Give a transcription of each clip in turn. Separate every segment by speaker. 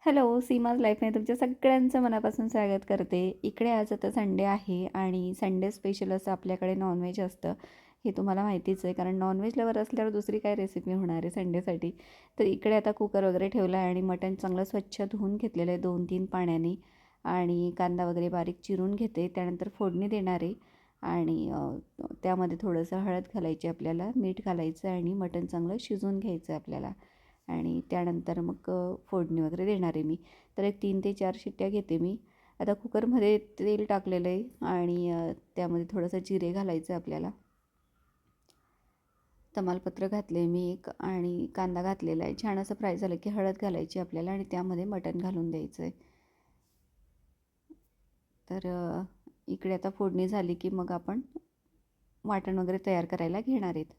Speaker 1: Hello, Seema's लाईफमध्ये तुमच्या सगळ्यांचं मनापासून स्वागत करते. इकडे आज आता संडे आहे आणि संडे स्पेशल असं आपल्याकडे नॉनव्हेज असतं. हे तुम्हाला माहितीच आहे, कारण नॉनव्हेज लवर असल्यावर दुसरी काय रेसिपी होणार आहे संडेसाठी. तर इकडे आता कुकर वगैरे ठेवला आहे आणि मटण चांगलं स्वच्छ धुवून घेतलेलं आहे 2-3 पाण्याने. आणि कांदा वगैरे बारीक चिरून घेते. त्यानंतर फोडणी देणार आहे आणि त्यामध्ये थोडंसं हळद घालायची आपल्याला, मीठ घालायचं आणि मटण चांगलं शिजवून घ्यायचं आहे आपल्याला. आणि त्यानंतर मग फोडणी वगैरे देणार आहे मी. तर एक 3 ते 4 शिट्ट्या घेते मी. आता कुकरमध्ये तेल टाकलेलं आहे आणि त्यामध्ये थोडंसं जिरे घालायचं आहे आपल्याला. तमालपत्र घातले मी एक आणि कांदा घातलेला आहे. छान असं फ्राय झालं की हळद घालायची आपल्याला आणि त्यामध्ये मटण घालून द्यायचं आहे. तर इकडे आता फोडणी झाली की मग आपण वाटण वगैरे तयार करायला घेणार आहेत.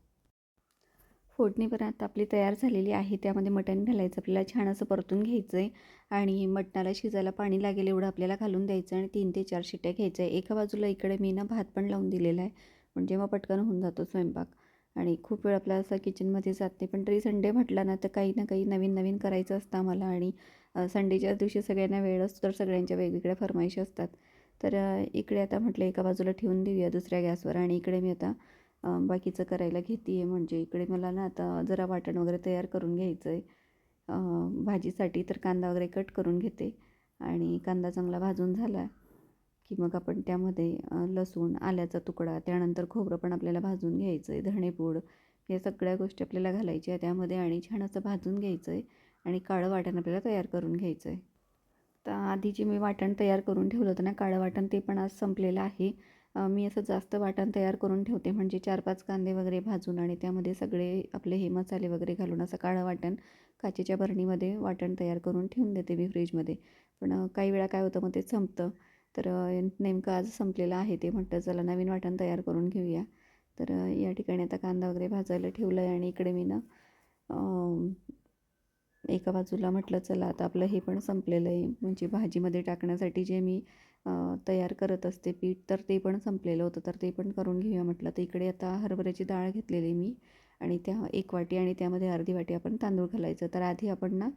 Speaker 1: फोडणी पण आता आपली तयार झालेली आहे. त्यामध्ये मटण घालायचं आपल्याला, छान असं परतून घ्यायचं आहे आणि मटणाला शिजायला पाणी लागेल एवढं आपल्याला घालून द्यायचं आणि 3 ते 4 शिट्ट्या घ्यायच्या आहे. एका बाजूला इकडे मी भात पण लावून दिलेला आहे, म्हणजे मग पटकन होऊन जातो स्वयंपाक. आणि खूप वेळ आपला असं किचनमध्ये जात नाही, पण तरी संडे म्हटला ना तर काही ना काही नवीन नवीन करायचं असतं आम्हाला. आणि संडेच्या दिवशी सगळ्यांना वेळ असतो, तर सगळ्यांच्या वेगवेगळ्या फरमाईशी असतात. तर इकडे आता म्हटलं एका बाजूला ठेवून देऊया दुसऱ्या गॅसवर आणि इकडे मी आता बाकीचं करायला घेते आहे. म्हणजे इकडे मला ना आता जरा वाटण वगैरे तयार करून घ्यायचं आहे भाजीसाठी. तर कांदा वगैरे कट करून घेते आणि कांदा चांगला भाजून झाला की मग आपण त्यामध्ये लसूण, आल्याचा तुकडा, त्यानंतर खोबरं पण आपल्याला भाजून घ्यायचं आहे, धणेपूड, या सगळ्या गोष्टी आपल्याला घालायच्या आहे त्यामध्ये आणि छान असं भाजून घ्यायचं आहे आणि काळं वाटण आपल्याला तयार करून घ्यायचं आहे. तर आधी जे मी वाटण तयार करून ठेवलं होतं ना काळं वाटण, ते पण आज संपलेलं आहे. मी असं जास्त वाटण तयार करून ठेवते, म्हणजे 4-5 कांदे वगैरे भाजून आणि त्यामध्ये सगळे आपले हे मसाले वगैरे घालून असं काळं वाटण काचेच्या बरणीमध्ये वाटण तयार करून ठेवून देते मी फ्रीजमध्ये. पण काही वेळा काय होतं, मग ते संपतं. तर नेमकं आज संपलेलं आहे ते. म्हटलं चला नवीन वाटण तयार करून घेऊया. तर या ठिकाणी आता कांदा वगैरे भाजायला ठेवलं आहे आणि इकडे मी ना एका बाजूला म्हटलं चला आता आपलं हे पण संपलेलं आहे, म्हणजे भाजीमध्ये टाकण्यासाठी जे मी तयार करत असते पीठ, तर ते पण संपलेलं होतं, तर ते पण करून घेऊया म्हटलं. तर इकडे आता हरभऱ्याची डाळ घेतलेली मी आणि त्या 1 वाटी आणि त्यामध्ये अर्धी वाटी आपण तांदूळ घालायचं. तर आधी आपण ना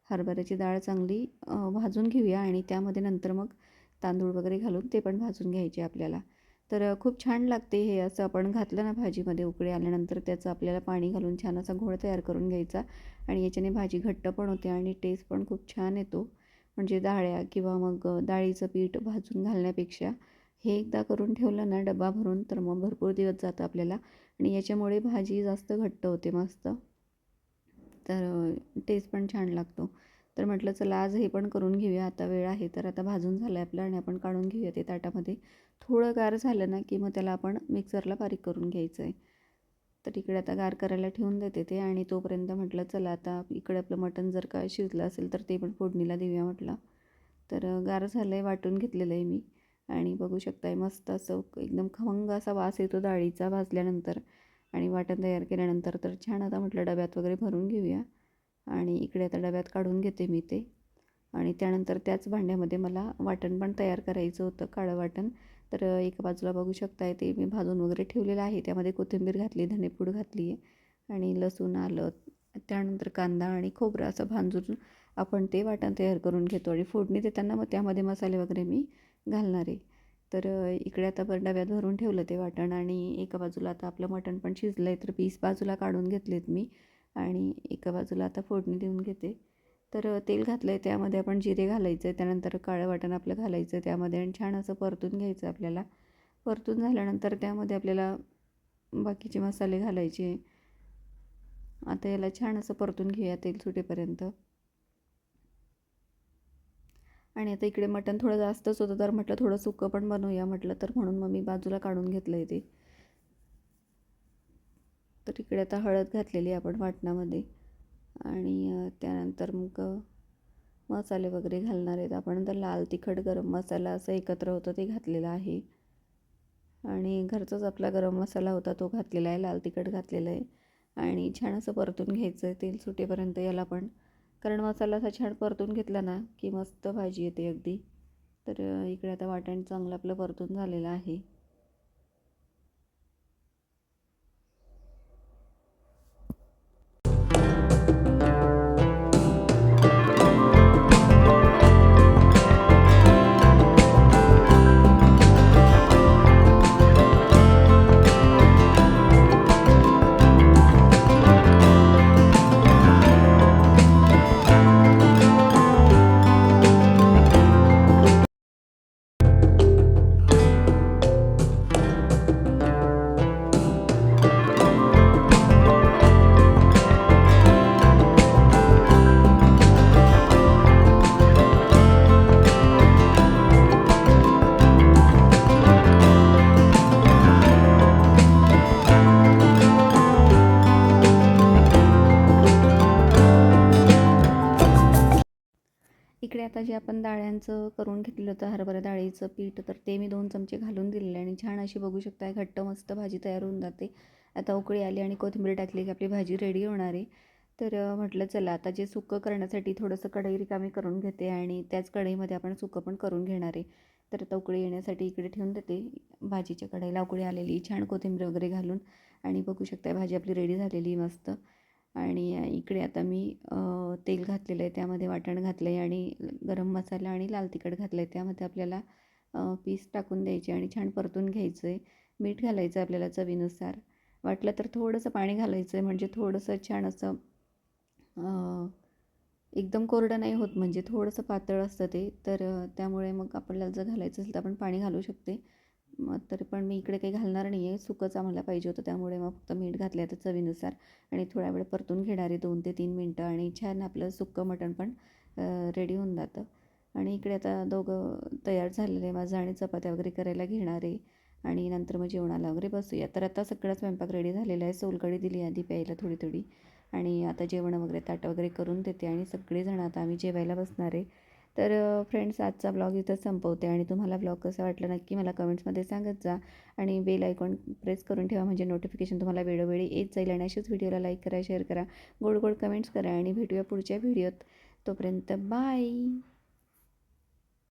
Speaker 1: हरभऱ्याची डाळ चांगली भाजून घेऊया आणि त्यामध्ये नंतर मग तांदूळ वगैरे घालून ते पण भाजून घ्यायचे आपल्याला. तर खूप छान लागते हे. असं आपण घातलं ना भाजीमध्ये, उकळी आल्यानंतर त्याचं आपल्याला पाणी घालून छान असा घोळ तयार करून घ्यायचा आणि याच्याने भाजी घट्ट पण होते आणि टेस्ट पण खूप छान येतो. म्हणजे डाळ्या किंवा मग डाळीचं पीठ भाजून घालण्यापेक्षा हे एकदा करून ठेवलं ना डबा भरून, तर मग भरपूर दिवस जातं आपल्याला आणि याच्यामुळे भाजी जास्त घट्ट होते मस्त. तर टेस्ट पण छान लागतो. तर म्हटलं चला आज हे पण करून घेऊया, आता वेळ आहे. तर आता भाजून झालं आहे आपलं आणि आपण काढून घेऊया ते ताटामध्ये. थोडं गार झालं ना की मग त्याला आपण मिक्सरला बारीक करून घ्यायचं आहे. तर इकडे आता गार करायला ठेवून देते ते आणि तोपर्यंत म्हटलं चला आता इकडे आपलं मटण जर का शिजलं असेल तर ते पण फोडणीला देऊया म्हटलं. तर गार झालं आहे, वाटून घेतलेलं आहे मी आणि बघू शकताय मस्त असं एकदम खमंग असा वास येतो डाळीचा भाजल्यानंतर आणि वाटण तयार केल्यानंतर. तर छान आता म्हटलं डब्यात वगैरे भरून घेऊया आणि इकडे आता डब्यात काढून घेते मी ते. आणि त्यानंतर त्याच भांड्यामध्ये मला वाटण पण तयार करायचं होतं, काळं वाटण. तर एका बाजूला बघू शकताय ते मी भाजून वगैरे ठेवलेलं आहे. त्यामध्ये कोथिंबीर घातली, धनेपूड घातली आहे आणि लसूण, आलं, त्यानंतर कांदा आणि खोबरं असं भाजून आपण ते वाटण तयार करून घेतो आणि फोडणी देताना मग त्यामध्ये मसाले वगैरे मी घालणार आहे. तर इकडे आता डब्यात भरून ठेवलं ते वाटण आणि एका बाजूला आता आपलं मटण पण शिजलं आहे, तर पीस बाजूला काढून घेतलेत मी आणि एका बाजूला आता फोडणी देऊन घेते. तर तेल घातलं आहे, त्यामध्ये आपण जिरे घालायचं आहे, त्यानंतर काळं वाटण आपलं घालायचं आहे त्यामध्ये आणि छान असं परतून घ्यायचं आपल्याला. परतून झाल्यानंतर त्यामध्ये आपल्याला बाकीचे मसाले घालायचे. आता याला छान असं परतून घेऊया तेल सुटेपर्यंत. आणि आता इकडे मटण थोडं जास्तच होतं, तर म्हटलं थोडं सुकं पण बनवूया म्हटलं, तर म्हणून मग मी बाजूला काढून घेतलं आहे ते. तर इकडे आता हळद घातलेली आपण वाटणामध्ये आणि त्यानंतर मग मसाले वगैरे घालणार आहेत आपण. तर लाल तिखट, गरम मसाला असं एकत्र होतं ते घातलेलं आहे आणि घरचाच आपला गरम मसाला होता तो घातलेला आहे, लाल तिखट घातलेलं आहे आणि छान असं परतून घ्यायचं आहे तेल सुटेपर्यंत याला पण. कारण मसाला असा छान परतून घेतला ना की मस्त भाजी येते अगदी. तर इकडे आता वाटण चांगलं आपलं परतून झालेलं आहे. आता जे आपण डाळ्यांचं करून घेतलेलं होतं हरभरा डाळीचं पीठ, तर ते मी 2 चमचे घालून दिलेलं आहे आणि छान अशी बघू शकता घट्ट मस्त भाजी तयार होऊन जाते. आता उकळी आली आणि कोथिंबीर टाकली की आपली भाजी रेडी होणार आहे. तर म्हटलं चला आता जे सुक्कं करण्यासाठी थोडंसं कढई रिकामी करून घेते आणि त्याच कढईमध्ये आपण सुक्कं पण करून घेणार आहे. तर आता उकळी येण्यासाठी इकडे ठेवून देते. भाजीच्या कढईला उकळी आलेली छान कोथिंबीर वगैरे घालून आणि बघू शकता भाजी आपली रेडी झालेली मस्त. आणि इकडे आता मी तेल घातलेलं आहे, त्यामध्ये वाटण घातलं आहे आणि गरम मसाला आणि लाल तिखट घातलं आहे. त्यामध्ये आपल्याला पीस टाकून द्यायचे आणि छान परतून घ्यायचं आहे. मीठ घालायचं आपल्याला चवीनुसार. वाटलं तर थोडंसं पाणी घालायचं आहे, म्हणजे थोडंसं छान असं एकदम कोरडं नाही होत, म्हणजे थोडंसं पातळ असतं ते. तर त्यामुळे मग आपल्याला जर घालायचं असेल तर आपण पाणी घालू शकते. मग तरी पण मी इकडे काही घालणार नाही आहे, सुकंच आम्हाला पाहिजे होतं, त्यामुळे मग फक्त मीठ घातलं आहे आता चवीनुसार आणि थोडा वेळ परतून घेणार आहे 2 ते 3 मिनटं आणि छान आपलं सुक्कं मटण पण रेडी होऊन जातं. आणि इकडे आता दोघं तयार झालेलं आहे माझं आणि चपात्या वगैरे करायला घेणार आहे आणि नंतर मग जेवणाला वगैरे बसूया. तर आता सगळा स्वयंपाक रेडी झालेला आहे. सोलकढी दिली आधी प्यायला थोडी-थोडी आणि आता जेवण वगैरे ताटं वगैरे करून देते आणि सगळेजण आता आम्ही जेवायला बसणार आहे. तर फ्रेंड्स आजचा ब्लॉग इथंच संपवते आणि तुम्हाला ब्लॉग कसा वाटला नक्की मला कमेंट्समध्ये सांगत जा आणि बेल आयकॉन प्रेस करून ठेवा, म्हणजे नोटिफिकेशन तुम्हाला वेळोवेळी येत जाईल आणि अशाच व्हिडिओला लाईक करा, शेअर करा, गोड गोड कमेंट्स करा आणि भेटूया पुढच्या व्हिडिओत. तोपर्यंत बाय.